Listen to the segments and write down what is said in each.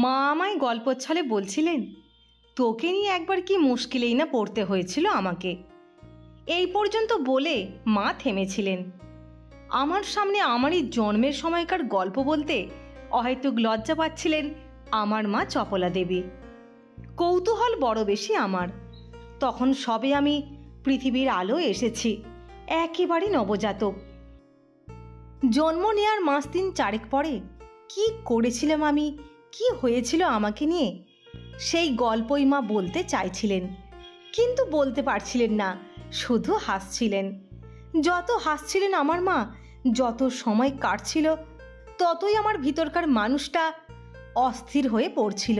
মা আমায় গল্পর ছলে বলছিলেন, তোকে নিয়ে একবার কি মুশকিলেই না পড়তে হয়েছিল আমাকে। এই পর্যন্ত বলে মা থেমেছিলেন। আমার সামনে আমারই জন্মের সময়কার গল্প বলতে অহেতুক লজ্জা পাচ্ছিলেন আমার মা চপলা দেবী। কৌতূহল বড় বেশি আমার। তখন সবে আমি পৃথিবীর আলো এসেছি, একেবারে নবজাতক। জন্ম নেওয়ার মাস 3-4 পরে কি করেছিলাম আমি, কি হয়েছিল আমাকে নিয়ে, সেই গল্পই মা বলতে চাইছিলেন, কিন্তু বলতে পারছিলেন না, শুধু হাসছিলেন। যত হাসছিলেন আমার মা, যত সময় কাটছিল ততই আমার ভিতরকার মানুষটা অস্থির হয়ে পড়ছিল।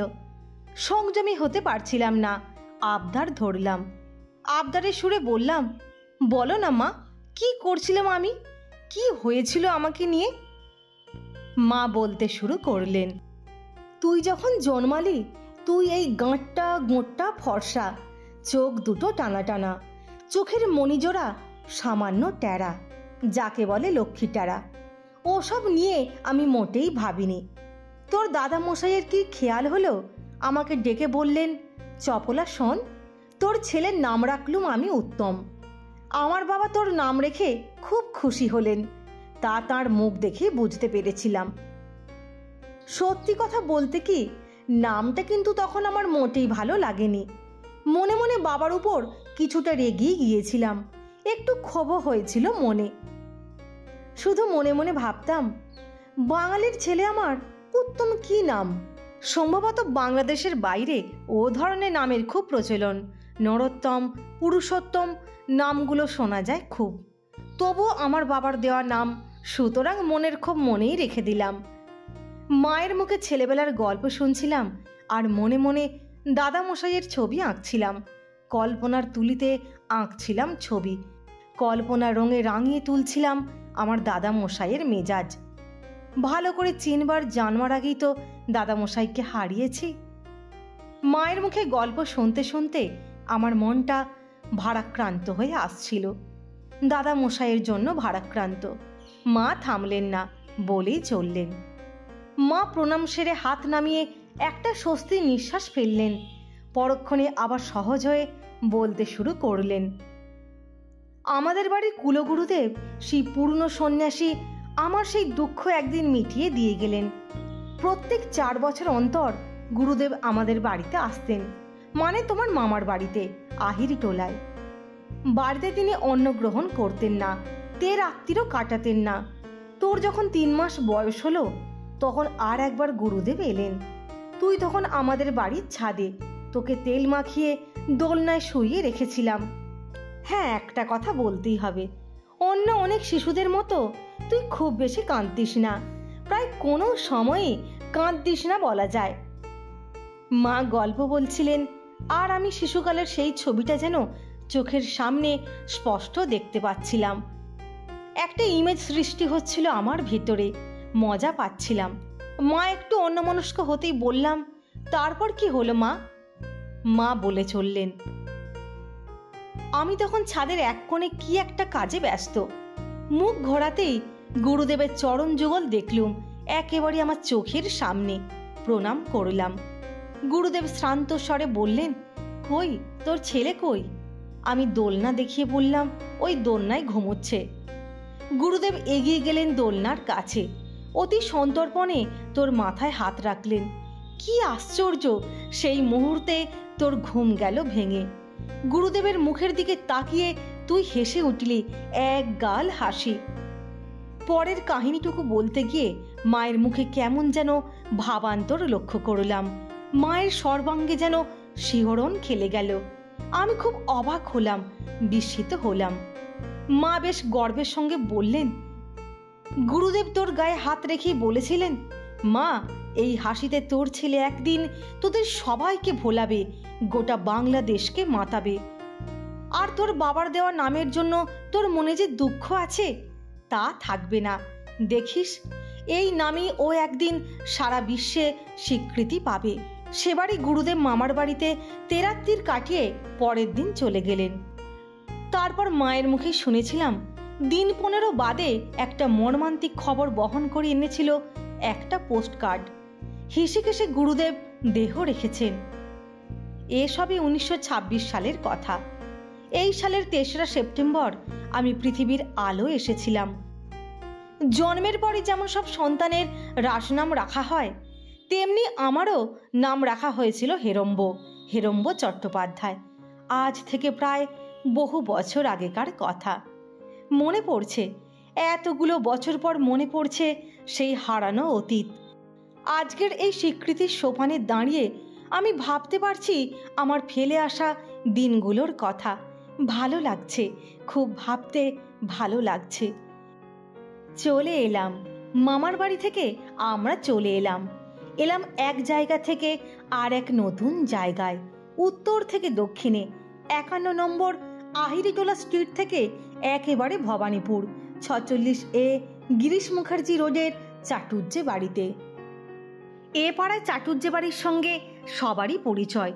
সংযমী হতে পারছিলাম না। আবদার ধরলাম, আবদারের সুরে বললাম, বলো না মা, কি করছিলাম আমি, কি হয়েছিল আমাকে নিয়ে। মা বলতে শুরু করলেন, তুই যখন জন্মালি, তুই এই গাঁটটা গোঁটটা ফর্সা, চোখ দুটো টানা টানা, চোখের মণিজোড়া সামান্য ট্যারা, যাকে বলে লক্ষ্মী ট্যারা। ওসব নিয়ে আমি মোটেই ভাবিনি। তোর দাদা মশাইয়ের কি খেয়াল হলো, আমাকে ডেকে বললেন, চপলা শোন, তোর ছেলের নাম রাখলুম আমি উত্তম। আমার বাবা তোর নাম রেখে খুব খুশি হলেন, তা তাঁর মুখ দেখে বুঝতে পেরেছিলাম। সত্যি কথা বলতে কি, নামটা কিন্তু তখন আমার মোটেই ভালো লাগেনি। মনে মনে বাবার উপর কিছুটা রেগেই গিয়েছিলাম, একটু ক্ষোভও হয়েছিল মনে। শুধু মনে মনে ভাবতাম, বাঙালির ছেলে আমার, উত্তম কি নাম। সম্ভবত বাংলাদেশের বাইরে ও ধরনের নামের খুব প্রচলন। নরোত্তম, পুরুষোত্তম নামগুলো শোনা যায় খুব। তবুও আমার বাবার দেওয়া নাম, সুতরাং মনের খুব মনেই রেখে দিলাম। মায়ের মুখে ছেলেবেলার গল্প শুনছিলাম, আর মনে মনে দাদা মশাইয়ের ছবি আঁকছিলাম। কল্পনার তুলিতে আঁকছিলাম ছবি, কল্পনার রঙে রাঙিয়ে তুলছিলাম আমার দাদা মশাইয়ের মেজাজ। ভালো করে চিনবার জানবার আগেই তো দাদা মশাইকে হারিয়েছি। মায়ের মুখে গল্প শুনতে শুনতে আমার মনটা ভারাক্রান্ত হয়ে আসছিল, দাদা মশাইয়ের জন্য ভারাক্রান্ত। মা থামলেন না, বলেই চললেন। মা প্রণাম সেরে হাত নামিয়ে একটা স্বস্তির নিঃশ্বাস ফেললেন, পরক্ষণে আবার সহজ হয়ে বলতে শুরু করলেন, আমাদের বাড়ির কুলগুরুদেব, সেই পূর্ণ সন্ন্যাসী, আমার সেই দুঃখ একদিন মিটিয়ে দিয়ে গেলেন। প্রত্যেক 4 বছর অন্তর গুরুদেব আমাদের বাড়িতে আসতেন, মানে তোমার মামার বাড়িতে, আহিরি টোলায়। বাড়িতে তিনি অন্ন গ্রহণ করতেন না, তের আত্মীরও কাটাতেন না। তোর যখন 3 মাস বয়স হলো, তখন আর একবার গুরুদেব এলেন। তুই তখন আমাদের বাড়ির ছাদে, তোকে তেল মাখিয়ে দোলনায় শুইয়ে রেখেছিলাম। হ্যাঁ, একটা কথা বলতেই হবে, অন্য অনেক শিশুদের মতো তুই খুব বেশি কাঁদতিস না, প্রায় কোনো সময়ে কাঁদতিস না বলা যায়। মা গল্প বলছিলেন, আর আমি শিশুকালের সেই ছবিটা যেন চোখের সামনে স্পষ্ট দেখতে পাচ্ছিলাম। একটা ইমেজ সৃষ্টি হচ্ছিল আমার ভিতরে, মজা পাচ্ছিলাম। মা একটু অন্যমনস্ক হতেই বললাম, তারপর কি হলো মা? মা বলে চললেন, আমি তখন ছাদের এক কোণে কি একটা কাজে ব্যস্ত। মুখ ঘোরাতেই গুরুদেবের চরণ যুগল দেখলুম একেবারে আমার চোখের সামনে। প্রণাম করলাম। গুরুদেব শ্রান্ত স্বরে বললেন, কই তোর ছেলে কই? আমি দোলনা দেখিয়ে বললাম, ওই দোলনায় ঘুমোচ্ছে। গুরুদেব এগিয়ে গেলেন দোলনার কাছে, অতি সন্তর্পণে তোর মাথায় হাত রাখলেন। কি আশ্চর্য, সেই মুহূর্তে তোর ঘুম গেল ভেঙে। গুরুদেবের মুখের দিকে তাকিয়ে তুই হেসে উঠলি এক গাল হাসি। পরের কাহিনীটুকু বলতে গিয়ে মায়ের মুখে কেমন যেন ভাবান্তর লক্ষ্য করলাম। মায়ের সর্বাঙ্গে যেন শিহরণ খেলে গেল। আমি খুব অবাক হলাম, বিস্মিত হলাম। মা বেশ গর্বের সঙ্গে বললেন, গুরুদেব তোর গায়ে হাত রেখেই বলেছিলেন, মা, এই হাসিতে তোর ছেলে একদিন তোদের সবাইকে ভোলাবে, গোটা বাংলাদেশকে মাতাবে। আর তোর বাবার দেওয়া নামের জন্য তোর মনে যে দুঃখ আছে, তা থাকবে না। দেখিস, এই নামেই ও একদিন সারা বিশ্বে স্বীকৃতি পাবে। সেবারই গুরুদেব মামার বাড়িতে তেরাত্রির কাটিয়ে পরের দিন চলে গেলেন। তারপর মায়ের মুখে শুনেছিলাম, দিন 15 বাদে একটা মর্মান্তিক খবর বহন করে এনেছিল একটা পোস্ট কার্ড। হিসিকেশে গুরুদেব দেহ রেখেছেন। এসবই 1926 সালের কথা। এই সালের 3রা সেপ্টেম্বর আমি পৃথিবীর আলো এসেছিলাম। জন্মের পরই যেমন সব সন্তানের রাসনাম রাখা হয়, তেমনি আমারও নাম রাখা হয়েছিল হেরম্ব চট্টোপাধ্যায়। আজ থেকে প্রায় বহু বছর আগেকার কথা। মনে পড়ছে, এতগুলো বছর পর মনে পড়ছে সেই হারানো অতীত। আজকের এই স্বীকৃতির সোপানে দাঁড়িয়ে আমি ভাবতে পারছি আমার ফেলে আসা দিনগুলোর কথা। ভালো লাগছে, খুব ভাবতে ভালো লাগছে। চলে এলাম মামার বাড়ি থেকে। আমরা চলে এলাম এক জায়গা থেকে আর এক নতুন জায়গায়, উত্তর থেকে দক্ষিণে। 51 নম্বর আহিরিটোলা স্ট্রিট থেকে একেবারে ভবানীপুর 46A গিরিশ মুখার্জি রোডের চাটুজ্জে বাড়িতে। এ পাড়ায় চাটুজ্জে বাড়ির সঙ্গে সবারই পরিচয়।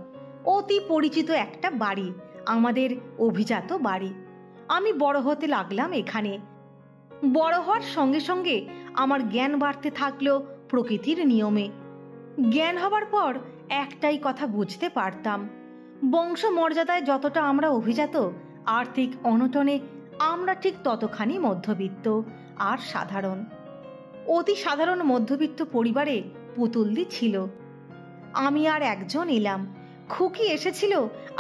অতি পরিচিত একটা বাড়ি, আমাদের অভিজাত বাড়ি। আমি বড় হতে লাগলাম এখানে। বড় হওয়ার সঙ্গে সঙ্গে আমার জ্ঞান বাড়তে থাকলো প্রকৃতির নিয়মে। জ্ঞান হবার পর একটাই কথা বুঝতে পারতাম, বংশ মর্যাদায় যতটা আমরা অভিজাত, আর্থিক অনটনে আমরা ঠিক ততখানি মধ্যবিত্ত আর সাধারণ। অতি সাধারণ মধ্যবিত্ত পরিবারে পুতুলদি ছিল। আমি আর একজন এলাম। খুকি এসেছিল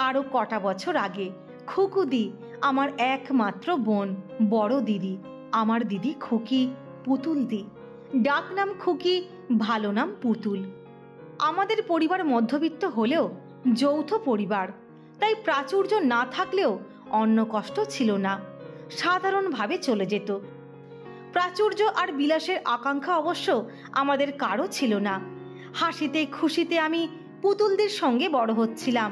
আরও কটা বছর আগে। খুকুদি আমার একমাত্র বোন, বড় দিদি। আমার দিদি খুকি, পুতুলদি। ডাক নাম খুকি, ভালো নাম পুতুল। আমাদের পরিবার মধ্যবিত্ত হলেও যৌথ পরিবার, তাই প্রাচুর্য না থাকলেও অন্য কষ্ট ছিল না, সাধারণভাবে চলে যেত। প্রাচুর্য আর বিলাসের আকাঙ্ক্ষা অবশ্য আমাদের কারো ছিল না। হাসিতে খুশিতে আমি পুতুলদের সঙ্গে বড় হচ্ছিলাম।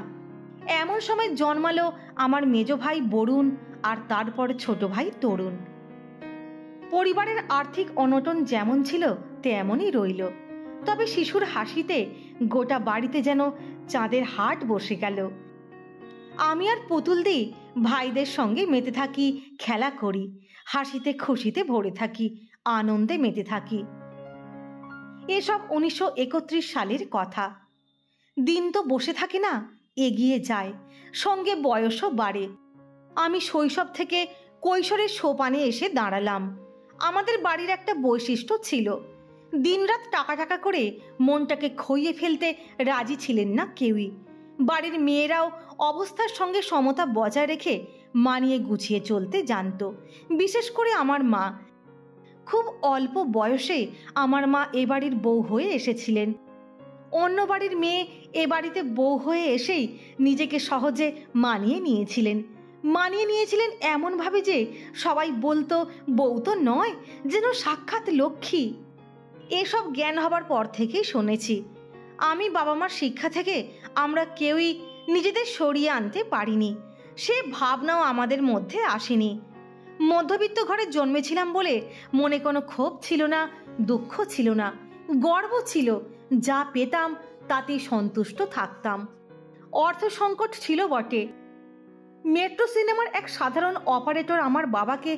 এমন সময় জন্মালো আমার মেজ ভাই বরুণ, আর তারপর ছোট ভাই তরুণ। পরিবারের আর্থিক অনটন যেমন ছিল তেমনই রইল, তবে শিশুর হাসিতে গোটা বাড়িতে যেন চাঁদের হাট বসে গেল। আমি আর পুতুলদি ভাইদের সঙ্গে মেতে থাকি, খেলা করি, হাসিতে খুশিতে ভরে থাকি, আনন্দে মেতে থাকি। এসব 1931 সালের কথা। দিন তো বসে থাকে না, এগিয়ে যায়, সঙ্গে বয়সও বাড়ে। আমি শৈশব থেকে কৈশোরের সোপানে এসে দাঁড়ালাম। আমাদের বাড়ির একটা বৈশিষ্ট্য ছিল, দিনরাত টাকা করে মনটাকে খইয়ে ফেলতে রাজি ছিলেন না কেউই। বাড়ির মেয়েরাও অবস্থার সঙ্গে সমতা বজায় রেখে মানিয়ে গুছিয়ে চলতে জানত। বিশেষ করে আমার মা। খুব অল্প বয়সে আমার মা এ বাড়ির বউ হয়ে এসেছিলেন। অন্য বাড়ির মেয়ে এ বাড়িতে বউ হয়ে এসেই নিজেকে সহজে মানিয়ে নিয়েছিলেন এমনভাবে যে সবাই বলতো বউ তো নয়, যেন সাক্ষাৎ লক্ষ্মী। এসব জ্ঞান হবার পর থেকেই শুনেছি। আমি বাবা মার শিক্ষা থেকে আমরা কেউই নিজেদের সরিয়ে আনতে পারিনি, সে ভাবনাও আমাদের মধ্যে আসেনি। মধ্যবিত্ত ঘরে জন্মেছিলাম বলে মনে কোনো ক্ষোভ ছিল না, দুঃখ ছিল না, গর্ব ছিল। যা পেতাম তাতেই সন্তুষ্ট থাকতাম। অর্থ সংকট ছিল বটে। মেট্রো সিনেমার এক সাধারণ অপারেটর আমার বাবাকে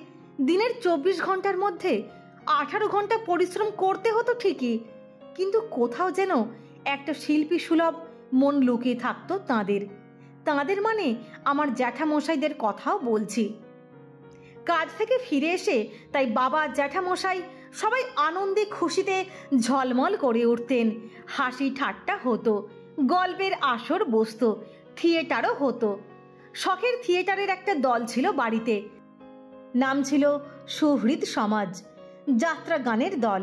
দিনের 24 ঘন্টার মধ্যে 18 ঘন্টা পরিশ্রম করতে হতো ঠিকই, কিন্তু কোথাও যেন একটা শিল্পী সুলভ মন লুকিয়ে থাকতো তাঁদের মানে আমার জ্যাঠামশাইদের কথাও বলছি। কাজ থেকে ফিরে এসে তাই বাবা জ্যাঠামশাই সবাই আনন্দে খুশিতে ঝলমল করে উঠতেন। হাসি ঠাট্টা হতো, গল্পের আসর বসতো, থিয়েটারও হতো। শখের থিয়েটারের একটা দল ছিল বাড়িতে, নাম ছিল সুহৃদ সমাজ, যাত্রা গানের দল।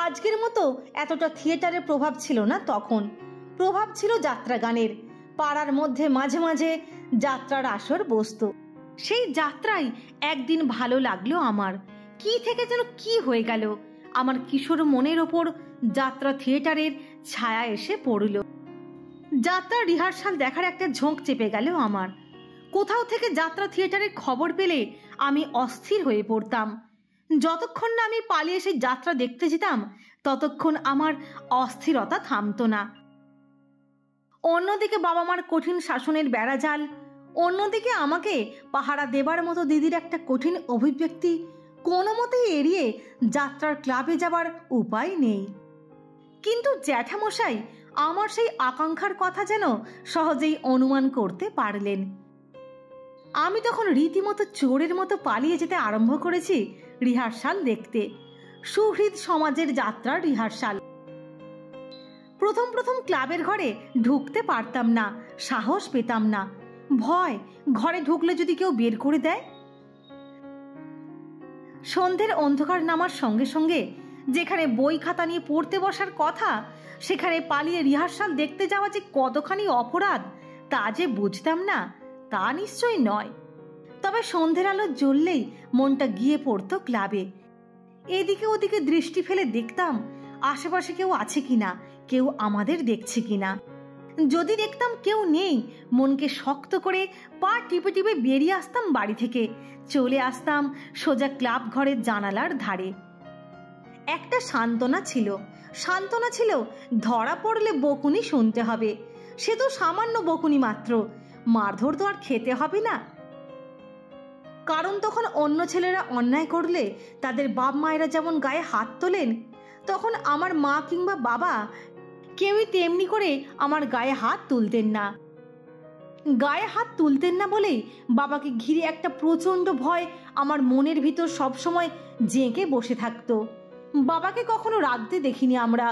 আজকের মতো এতটা থিয়েটারের প্রভাব ছিল না তখন, প্রভাব ছিল যাত্রা গানের। পাড়ার মধ্যে মাঝে মাঝে যাত্রার আসর বসতো। সেই যাত্রায় একদিন ভালো লাগলো আমার, কি থেকে যেন কি হয়ে গেল, আমার কিশোর মনের ওপর যাত্রা থিয়েটারের ছায়া এসে পড়ল। যাত্রার রিহার্সাল দেখার একটা ঝোঁক চেপে গেল আমার। কোথাও থেকে যাত্রা থিয়েটারের খবর পেলে আমি অস্থির হয়ে পড়তাম। যতক্ষণ না আমি পালিয়ে এসে যাত্রা দেখতে যেতাম ততক্ষণ আমার অস্থিরতা থামতো না। অন্যদিকে বাবা মার কঠিন শাসনের বেড়াজাল, অন্যদিকে আমাকে পাহারা দেবার মতো দিদির একটা কঠিন অভিব্যক্তি, কোনো মতেই এড়িয়ে যাত্রার ক্লাবে যাবার উপায় নেই। কিন্তু জ্যাঠামশাই আমার সেই আকাঙ্ক্ষার কথা যেন সহজেই অনুমান করতে পারলেন। আমি তখন রীতিমতো চোরের মতো পালিয়ে যেতে আরম্ভ করেছি রিহার্সাল দেখতে, সুহৃদ সমাজের যাত্রার রিহার্সাল। প্রথম প্রথম ক্লাবের ঘরে ঢুকতে পারতাম না, সাহস পেতাম না, ভয়, ঘরে ঢুকলে যদি কেউ বের করে দেয়। সন্ধ্যের অন্ধকার নামার সঙ্গে সঙ্গে যেখানে বই খাতা নিয়ে পড়তে বসার কথা, সেখানে পালিয়ে রিহার্সাল দেখতে যাওয়া যে কতখানি অপরাধ তা যে বুঝতাম না তা নিশ্চয়ই নয়। তবে সন্ধ্যের আলো জ্বললেই মনটা গিয়ে পড়তো ক্লাবে। এদিকে ওদিকে দৃষ্টি ফেলে দেখতাম আশেপাশে কেউ আছে কিনা, কেউ আমাদের দেখছে কিনা। যদি দেখতাম কেউ নেই, মনকে শক্ত করে পা টিপে টিপে বেরিয়ে আসতাম বাড়ি থেকে, চলে আসতাম সোজা ক্লাব ঘরের জানালার ধারে। একটা সান্ত্বনা ছিল ধরা পড়লে বকুনি শুনতে হবে। সে তো সামান্য বকুনি মাত্র, মারধর তো আর খেতে হবে না। কারণ তখন অন্য ছেলেরা অন্যায় করলে তাদের বাপ মায়েরা যেমন গায়ে হাত তোলেন, তখন আমার মা কিংবা বাবা কেউই তেমনি করে আমার গায়ে হাত তুলতেন না। গায়ে হাত তুলতেন না বলেই বাবাকে ঘিরে একটা প্রচণ্ড ভয় আমার মনের ভিতর সবসময় জেঁকে বসে থাকতো। বাবাকে কখনো রাগতে দেখিনি আমরা।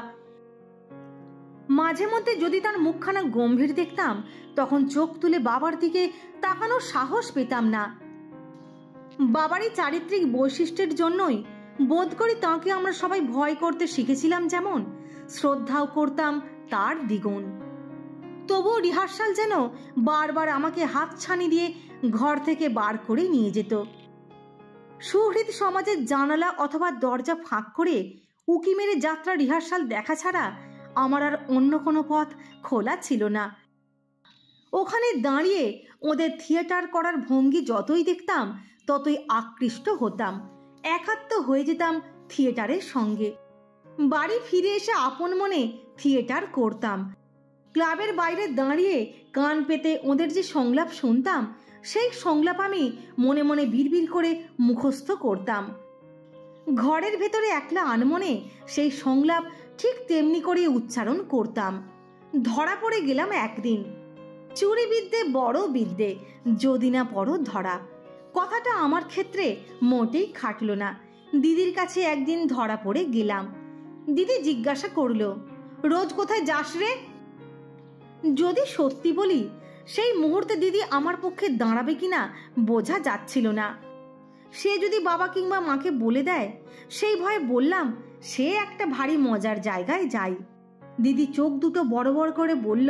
মাঝে মধ্যে যদি তার মুখখানা গম্ভীর দেখতাম, তখন চোখ তুলে বাবার দিকে তাকানোর সাহস পেতাম না। বাবারই চারিত্রিক বৈশিষ্ট্যের জন্যই বোধ করি তাঁকে আমরা সবাই ভয় করতে শিখেছিলাম, যেমন শ্রদ্ধাও করতাম তার দ্বিগুণ। তবুও রিহার্সাল যেন বারবার আমাকে হাতছানি দিয়ে ঘর থেকে বার করে নিয়ে যেত। সুহৃদ সমাজের জানালা অথবা দরজা ফাঁক করে উকি মেরে যাত্রা রিহার্সাল দেখা ছাড়া আমার আর অন্য কোনো পথ খোলা ছিল না। ওখানে দাঁড়িয়ে ওদের থিয়েটার করার ভঙ্গি যতই দেখতাম ততই আকৃষ্ট হতাম, একাত্ম হয়ে যেতাম থিয়েটারের সঙ্গে। বাড়ি ফিরে এসে আপন মনে থিয়েটার করতাম। ক্লাবের বাইরে দাঁড়িয়ে কান পেতে ওদের যে সংলাপ শুনতাম, সেই সংলাপ আমি মনে মনে বিড়বিড় করে মুখস্থ করতাম। ঘরের ভেতরে একলা আনমনে সেই সংলাপ ঠিক তেমনি করে উচ্চারণ করতাম। ধরা পড়ে গেলাম একদিন। চুরি বিদ্যে বড় বিদ্যে, যদি না পড়ো ধরা। কথাটা আমার ক্ষেত্রে মোটেই খাটলো না। দিদির কাছে একদিন ধরা পড়ে গেলাম। দিদি জিজ্ঞাসা করলো, রোজ কোথায় যাস রে? যদি সত্যি বলি, সেই মুহূর্তে দিদি আমার পক্ষে দাঁড়াবে কিনা বোঝা যাচ্ছিল না। সে যদি বাবা কিংবা মাকে বলে দেয়, সেই ভয়ে বললাম সে একটা ভারী মজার জায়গায় যাই। দিদি চোখ দুটো বড় বড় করে বলল,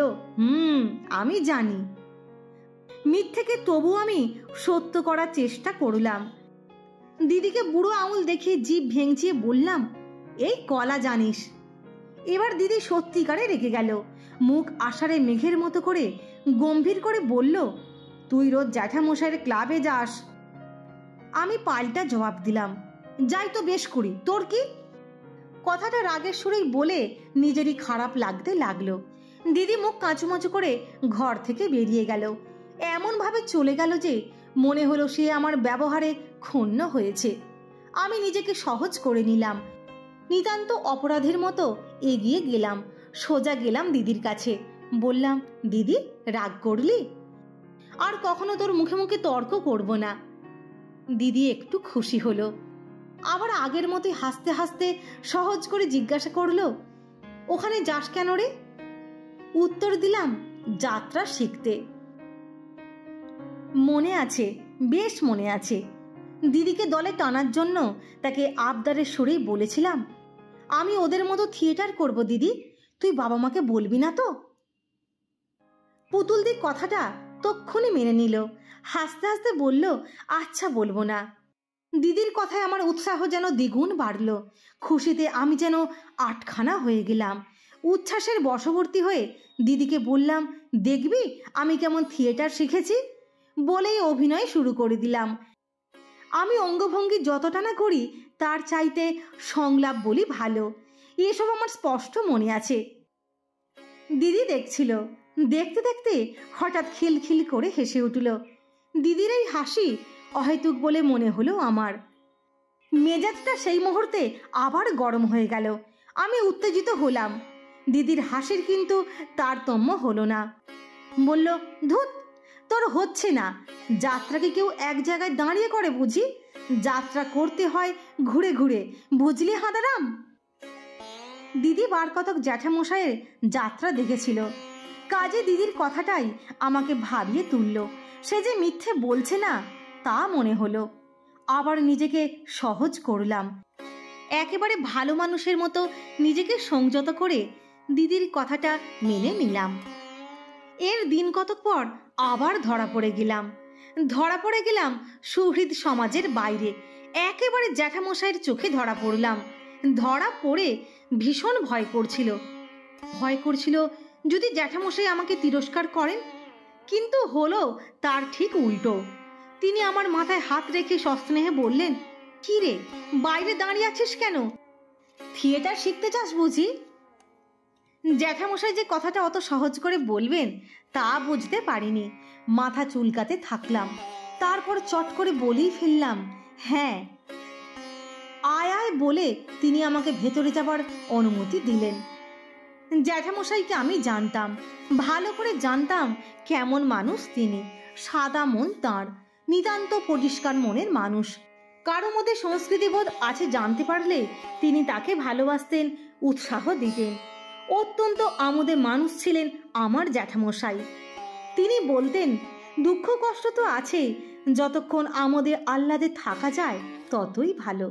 আমি জানি। মিথ্যেকে তবু আমি সত্য করার চেষ্টা করলাম। দিদিকে বুড়ো আঙুল দেখিয়ে জিভ ভেঙচিয়ে বললাম, এই কলা জানিস। এবার দিদি সত্যিকারে রেগে গেল। মুখ আষাঢ়ে মেঘের মতো করে গম্ভীর করে বলল, তুই রোজ জ্যাঠামশাইয়ের ক্লাবে যাস? আমি পাল্টা জবাব দিলাম, যাই তো বেশ করি, তোর কি? কথাটা রাগের সুরেই বলে নিজেরই খারাপ লাগতে লাগলো। দিদি মুখ কাঁচুমাচু করে ঘর থেকে বেরিয়ে গেল। এমনভাবে চলে গেল যে মনে হলো সে আমার ব্যবহারে ক্ষুণ্ণ হয়েছে। আমি নিজেকে সহজ করে নিলাম। নিতান্ত অপরাধের মতো এগিয়ে গেলাম। সোজা গেলাম দিদির কাছে। বললাম, দিদি রাগ করলি? আর কখনো তোর মুখে মুখে তর্ক করব না। দিদি একটু খুশি হলো। আবার আগের মতোই হাসতে হাসতে সহজ করে জিজ্ঞাসা করলো, ওখানে যাস কেন রে? উত্তর দিলাম, যাত্রা শিখতে। মনে আছে, বেশ মনে আছে। দিদিকে দলে টানার জন্য তাকে আবদারের সুরেই বলেছিলাম, আমি ওদের মতো থিয়েটার করব দিদি, তুই বাবা মাকে বলবি না তো? পুতুলদি কথাটা তক্ষুনি মেনে নিল। হাসতে হাসতে বলল, আচ্ছা বলবো না। দিদির কথায় আমার উৎসাহ যেন দ্বিগুণ বাড়ল। খুশিতে আমি যেন আটখানা হয়ে গেলাম। উচ্ছ্বাসের বশবর্তী হয়ে দিদিকে বললাম, দেখবি আমি কেমন থিয়েটার শিখেছি। বলেই অভিনয় শুরু করে দিলাম। আমি অঙ্গভঙ্গি যতটা না করি তার চাইতে সংলাপ বলি ভালো, এসব আমার স্পষ্ট মনে আছে। দিদি দেখছিল। দেখতে দেখতে হঠাৎ খিলখিল করে হেসে উঠল। দিদির এই হাসি অহেতুক বলে মনে হলো আমার। মেজাজটা সেই মুহূর্তে আবার গরম হয়ে গেল। আমি উত্তেজিত হলাম। দিদির হাসির কিন্তু তারতম্য হলো না। বলল, ধুত, তোর হচ্ছে না। যাত্রা কি কেউ এক জায়গায় দাঁড়িয়ে করে বুঝি? যাত্রা করতে হয় ঘুরে ঘুরে, বুঝলি হাঁদারাম? দিদি বার কতক জ্যাঠামশাইয়ের যাত্রা দেখেছিল, কাজে দিদির কথাটাই আমাকে ভাবিয়ে তুলল। সে যে মিথ্যে বলছে না তা মনে হলো। আবার নিজেকে সহজ করলাম, একেবারে ভালো মানুষের মতো নিজেকে সংযত করে দিদির কথাটা মেনে নিলাম। এর দিন কতক পর আবার ধরা পড়ে গেলাম সুহৃদ সমাজের বাইরে। একেবারে জ্যাঠামশাইয়ের চোখে ধরা পড়লাম। ধরা পড়ে ভীষণ ভয় করছিল যদি জ্যাঠামশাই আমাকে তিরস্কার করেন। কিন্তু হলো তার ঠিক উল্টো। তিনি আমার মাথায় হাত রেখে সস্নেহে বললেন, কি রে, বাইরে দাঁড়িয়ে আছিস কেন? থিয়েটার শিখতে চাস বুঝি? জ্যাঠামশাই যে কথাটা অত সহজ করে বলবেন তা বুঝতে পারিনি। মাথা চুলকাতে থাকলাম। তারপর চট করে বলেই ফেললাম, হ্যাঁ। আয় আয় বলে তিনি আমাকে ভেতরে যাবার অনুমতি দিলেন। জ্যাঠামশাইকে আমি জানতাম, ভালো করে জানতাম কেমন মানুষ তিনি। সাদা মন তাঁর, নিতান্ত পরিষ্কার মনের মানুষ। কারো মধ্যে সংস্কৃতিবোধ আছে জানতে পারলে তিনি তাকে ভালোবাসতেন, উৎসাহ দিতেন। অত্যন্ত আমোদে মানুষ ছিলেন আমার জ্যাঠামশাই। তিনি বলতেন, দুঃখ কষ্ট তো আছে, যতক্ষণ আমোদে আহ্লাদে থাকা যায় ততই ভালো।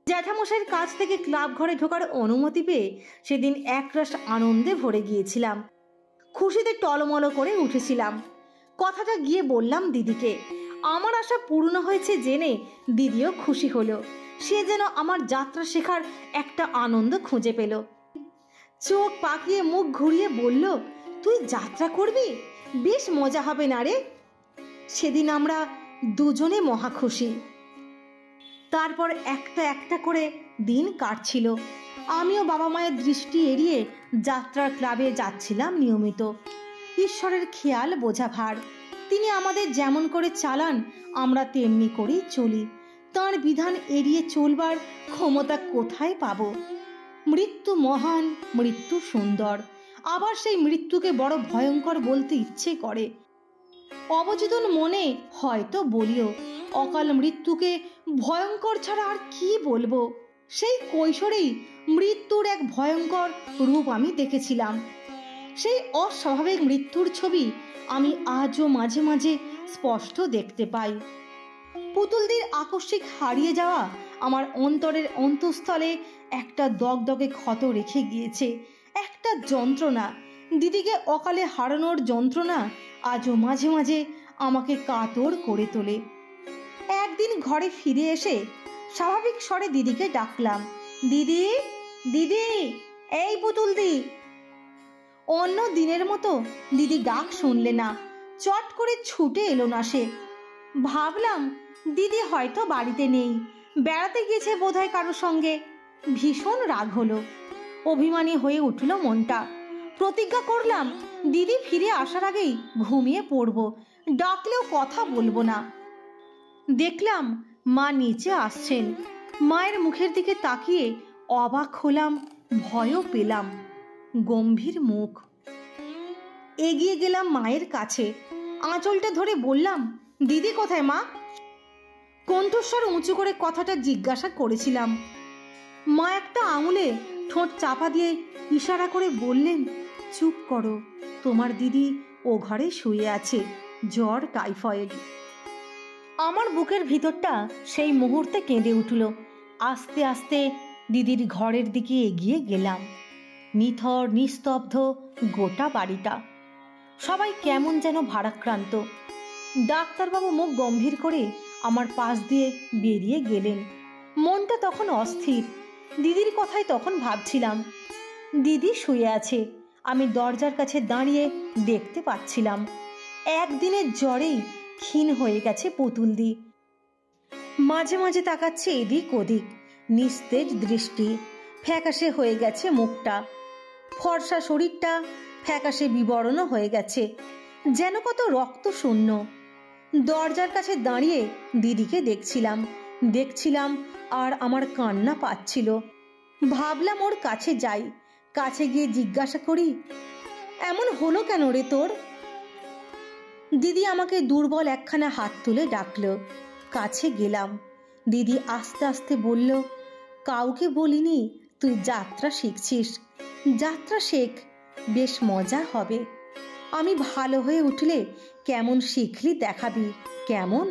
জ্যাঠামশাইয়ের কাছ থেকে ক্লাব ঘরে ঢোকার অনুমতি পেয়ে সেদিন একরাশ আনন্দে ভরে গিয়েছিলাম। খুশিতে টলমল করে উঠেছিলাম। কথাটা গিয়ে বললাম দিদিকে। আমার আশা পূর্ণ হয়েছে জেনে দিদিও খুশি হলো। সে যেন আমার যাত্রা শেখার একটা আনন্দ খুঁজে পেল। চোখ পাকিয়ে মুখ ঘুরিয়ে বলল, তুই যাত্রা করবি? বেশ মজা হবে না রে? সেদিন আমরা দুজনে মহা খুশি। তারপর একটা একটা করে দিন কাটছিল। আমিও বাবা মায়ের দৃষ্টি এড়িয়ে যাত্রার ক্লাবে যাচ্ছিলাম নিয়মিত। ঈশ্বরের খেয়াল বোঝা ভার। তিনি আমাদের যেমন করে চালান আমরা তেমনি করেই চলি। তাঁর বিধান এড়িয়ে চলবার ক্ষমতা কোথায় পাব? মৃত্যু মহান, মৃত্যু সুন্দর, আবার সেই মৃত্যুকে বড় ভয়ঙ্কর বলতে ইচ্ছে করে। অবচেতন মনে হয়তো বলিও, অকাল মৃত্যুকে ভয়ঙ্কর ছাড়া আর কি বলবো। সেই কৈশোরেই মৃত্যুর এক ভয়ঙ্কর রূপ আমি দেখেছিলাম। সেই অস্বাভাবিক মৃত্যুর ছবি আমি আজও মাঝে মাঝে স্পষ্ট দেখতে পাই। পুতুলদির আকস্মিক হারিয়ে যাওয়া আমার অন্তরের অন্তঃস্থলে একটা দগদগে ক্ষত রেখে গিয়েছে, একটা যন্ত্রণা। দিদিকে অকালে হারানোর যন্ত্রণা আজও মাঝে মাঝে আমাকে কাতর করে তোলে। একদিন ঘরে ফিরে এসে স্বাভাবিক স্বরে দিদিকে ডাকলাম, দিদি, দিদি, এই পুতুলদি। অন্য দিনের মতো দিদি ডাক শুনলে না, চট করে ছুটে এলো না সে। ভাবলাম দিদি হয়তো বাড়িতে নেই, বেড়াতে গেছে বোধহয় কারোর সঙ্গে। ভীষণ রাগ হলো, অভিমানী হয়ে উঠল মনটা। প্রতিজ্ঞা করলাম দিদি ফিরে আসার আগেই ঘুমিয়ে পড়ব, ডাকলেও কথা বলবো না। দেখলাম মা নিচে আসছেন। মায়ের মুখের দিকে তাকিয়ে অবাক হলাম, ভয়ও পেলাম। গম্ভীর মুখ। এগিয়ে গেলাম মায়ের কাছে, আঁচলটা ধরে বললাম, দিদি কোথায় মা? কণ্ঠস্বর উঁচু করে কথাটা জিজ্ঞাসা করেছিলাম। মা একটা আঙুলে ঠোঁট চাপা দিয়ে ইশারা করে বললেন, চুপ করো, তোমার দিদি ও ঘরে শুয়ে আছে, জ্বর, টাইফয়েড। আমার বুকের ভিতরটা সেই মুহূর্তে কেঁদে উঠল। আস্তে আস্তে দিদির ঘরের দিকে এগিয়ে গেলাম। নিথর নিস্তব্ধ গোটা বাড়িটা, সবাই কেমন যেন ভারাক্রান্ত। ডাক্তারবাবু মুখ গম্ভীর করে আমার পাশ দিয়ে বেরিয়ে গেলেন। মনটা তখন অস্থির। দিদির কথাই তখন ভাবছিলাম। দিদি শুয়ে আছে, আমি দরজার কাছে দাঁড়িয়ে দেখতে পাচ্ছিলাম। একদিনের জ্বরেই ক্ষীণ হয়ে গেছে পুতুলদি। মাঝে মাঝে তাকাচ্ছে এদিক ওদিক, নিস্তেজ দৃষ্টি। ফ্যাকাশে হয়ে গেছে মুখটা, ফর্সা শরীরটা ফ্যাকাশে বিবর্ণ হয়ে গেছে, যেন কত রক্ত শূন্য। দরজার কাছে দাঁড়িয়ে দিদিকে দেখছিলাম আর আমার কান্না পাচ্ছিল। ভাবলাম ওর কাছে যাই, কাছে গিয়ে জিজ্ঞাসা করি, এমন হলো কেন রে তোর? দিদি আমাকে দুর্বল একখানা হাত তুলে ডাকলো। কাছে গেলাম। দিদি আস্তে আস্তে বলল, কাউকে বলিনি তুই যাত্রা শিখছিস, যাত্রা শেখ, বেশ মজা হবে। আমি ভালো হয়ে উঠলে কেমন শিখলি দেখাবি, কেমন?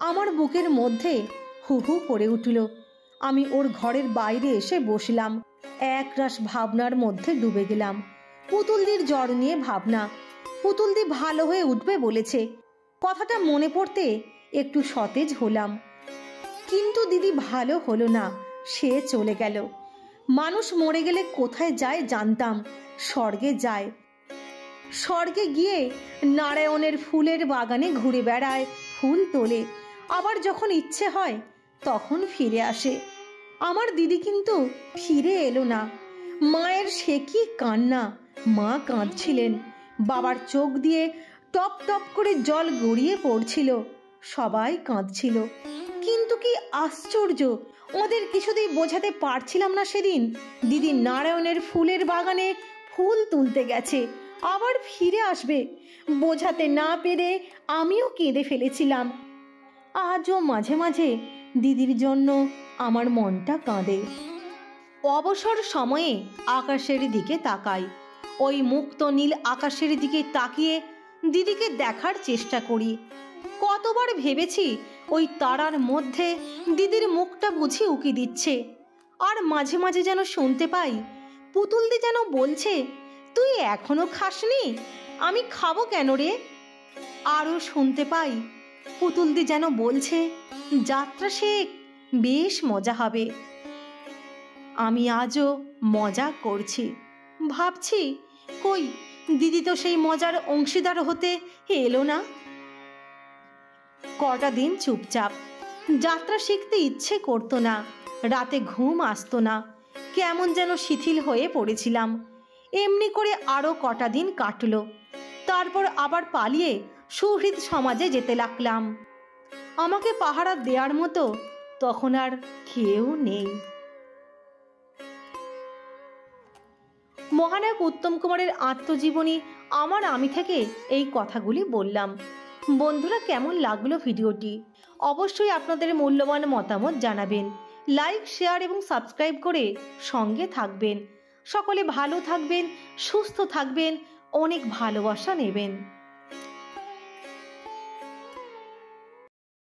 আমার বুকের মধ্যে হু হু করে উঠল। আমি ওর ঘরের বাইরে এসে বসলাম। একরাশ ভাবনার মধ্যে ডুবে গেলাম। পুতুলদির জ্বর নিয়ে ভাবনা। পুতুলদি ভালো হয়ে উঠবে বলেছে। কথাটা মনে পড়তে একটু সতেজ হলাম। কিন্তু দিদি ভালো হলো না, সে চলে গেল। মানুষ মরে গেলে কোথায় যায় জানতাম, স্বর্গে যায়। স্বর্গে গিয়ে নারায়ণের ফুলের বাগানে ঘুরে বেড়ায়, ফুল তোলে, আবার যখন ইচ্ছে হয় তখন ফিরে আসে। আমার দিদি কিন্তু ফিরে এলো না। মায়ের সে কি কান্না! মা কাঁদছিলেন, বাবার চোখ দিয়ে টপ টপ করে জল গড়িয়ে পড়ছিল, সবাই কাঁদছিল। কিন্তু কি আশ্চর্য, ওদের কিছুতেই বোঝাতে পারছিলাম না সেদিন দিদি নারায়ণের ফুলের বাগানে ফুল তুলতে গেছে, আবার ফিরে আসবে। বোঝাতে না পেরে আমিও কেঁদে ফেলেছিলাম। আজও মাঝে মাঝে দিদির জন্য আমার মনটা কাঁদে। অবসর সময়ে আকাশের দিকে তাকাই। ওই মুক্ত নীল আকাশের দিকে তাকিয়ে দিদিকে দেখার চেষ্টা করি। কতবার ভেবেছি ওই তারার মধ্যে দিদির মুখটা বুঝি উকি দিচ্ছে। আর মাঝে মাঝে যেন শুনতে পাই পুতুলদি যেন বলছে, তুই এখনো খাসনি, আমি খাবো কেন রে? আরও শুনতে পাই পুতুলদি যেন বলছে, যাত্রা শেখ, বেশ মজা হবে। আমি আজও মজা করছি, ভাবছি কই দিদি তো সেই মজার অংশীদার হতে এলো না। কটা দিন চুপচাপ, যাত্রা শিখতে ইচ্ছে করতো না, রাতে ঘুম আসতো না, কেমন যেন শিথিল হয়ে পড়েছিলাম। এমনি করে আরও কটা দিন কাটলো। তারপর আবার পালিয়ে সুহৃদ সমাজে যেতে লাগলাম। আমাকে পাহারা দেওয়ার মতো তখন আর কেউ নেই। মহানায়ক উত্তম কুমারের আত্মজীবনী আমার আমি থেকে এই কথাগুলি বললাম। বন্ধুরা, কেমন লাগলো ভিডিওটি? অবশ্যই আপনাদের মূল্যবান মতামত জানাবেন। লাইক, শেয়ার এবং সাবস্ক্রাইব করে সঙ্গে থাকবেন। সকলে ভালো থাকবেন, সুস্থ থাকবেন, অনেক ভালোবাসা নেবেন।